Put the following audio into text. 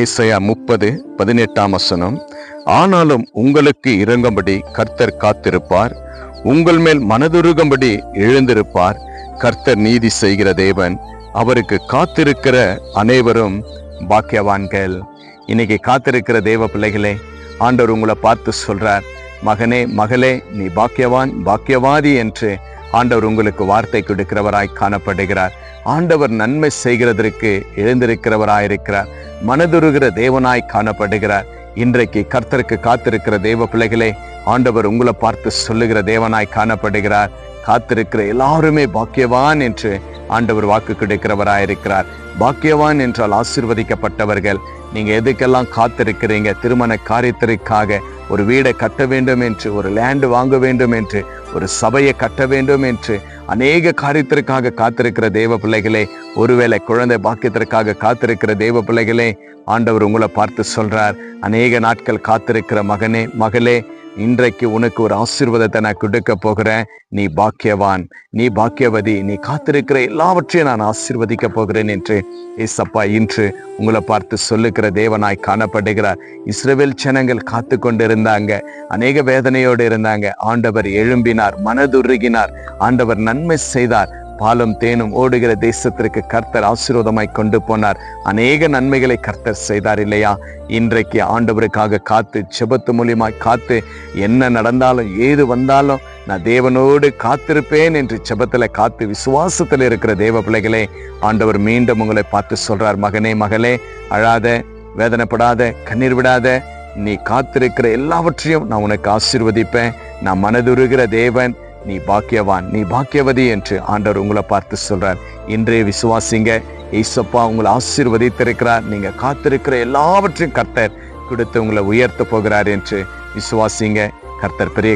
ஏசாயா 30:18 ஆனாலும் உங்களுக்கு இறங்கும்படி கர்த்தர் காத்திருப்பார், உங்கள் மேல் மனதுருகும்படி எழுந்திருப்பார். கர்த்தர் நீதி செய்கிற தேவன், அவருக்கு காத்திருக்கிற அனைவரும் பாக்கியவான்கள். இன்னைக்கு காத்திருக்கிற தேவ பிள்ளைகளே, ஆண்டவர் உங்களை பார்த்து சொல்றார், மகனே மகளே, நீ பாக்கியவான் பாக்கியவாதி என்று ஆண்டவர் உங்களுக்கு வார்த்தை கொடுக்கிறவராய் காணப்படுகிறார். ஆண்டவர் நன்மை செய்கிறதற்கு எழுந்திருக்கிறவராயிருக்கிறார். மனதுருகிற தேவனாய் காணப்படுகிறார். இன்றைக்கு கர்த்தருக்கு காத்திருக்கிற தேவ பிள்ளைகளே, ஆண்டவர் உங்களை பார்த்து சொல்லுகிற தேவனாய் காணப்படுகிறார். காத்திருக்கிற எல்லாருமே பாக்கியவான் என்று ஆண்டவர் வாக்கு கொடுக்கிறவராயிருக்கிறார். பாக்கியவான் என்றால் ஆசீர்வதிக்கப்பட்டவர்கள். நீங்க எதுக்கெல்லாம் காத்திருக்கிறீங்க? திருமண காரியத்திற்காக, ஒரு வீடை கட்ட வேண்டும் என்று, ஒரு லேண்ட் வாங்க வேண்டும் என்று, ஒரு சபையை கட்ட வேண்டும் என்று, அநேக காரியத்திற்காக காத்திருக்கிற தேவ பிள்ளைகளே, ஒருவேளை குழந்தை பாக்கியத்திற்காக காத்திருக்கிற தேவ பிள்ளைகளே, ஆண்டவர் உங்களை பார்த்து சொல்றார், அநேக நாட்கள் காத்திருக்கிற மகனே மகளே, இன்றைக்கு உனக்கு ஒரு ஆசீர்வாதத்தை நான் கொடுக்க போகிறேன். நீ பாக்கியவான், நீ பாக்கியவதி, நீ காத்திருக்கிற எல்லாவற்றையும் நான் ஆசீர்வதிக்க போகிறேன் என்று ஏசப்பா இன்று உங்களை பார்த்து சொல்லுகிற தேவனாய் காணப்படுகிறார். இஸ்ரவேல் ஜனங்கள் காத்து கொண்டிருந்தாங்க, அநேக வேதனையோடு இருந்தாங்க. ஆண்டவர் எழும்பினார், மனதுருகினார். ஆண்டவர் நன்மை செய்தார். பாலும் தேனும் ஓடுகிற தேசத்திற்கு கர்த்தர் ஆசீர்வாதமாய் கொண்டு போனார். அநேக நன்மைகளை கர்த்தர் செய்தார் இல்லையா? இன்றைக்கு ஆண்டவருக்காக காத்து, ஜெபத்து மூலியமாய் காத்து, என்ன நடந்தாலும் ஏது வந்தாலும் நான் தேவனோடு காத்திருப்பேன் என்று ஜெபத்துல காத்து விசுவாசத்துல இருக்கிற தேவ பிள்ளைகளே, ஆண்டவர் மீண்டும் உங்களை பார்த்து சொல்றார், மகனே மகளே, அழாத, வேதனைப்படாத, கண்ணீர் விடாத. நீ காத்திருக்கிற எல்லாவற்றையும் நான் உனக்கு ஆசீர்வதிப்பேன். நான் மனதுருகிற தேவன், நீ பாக்கியவான், நீ பாக்கியவதி என்று ஆண்டவர் உங்களை பார்த்து சொல்றார். இன்றைய விசுவாசிங்க, ஏசப்பா உங்களை ஆசீர்வதித்திருக்கிறார். நீங்க காத்திருக்கிற எல்லாவற்றையும் கர்த்தர் கொடுத்து உங்களை உயர்த்த போகிறார் என்று விசுவாசிங்க. கர்த்தர் பெரிய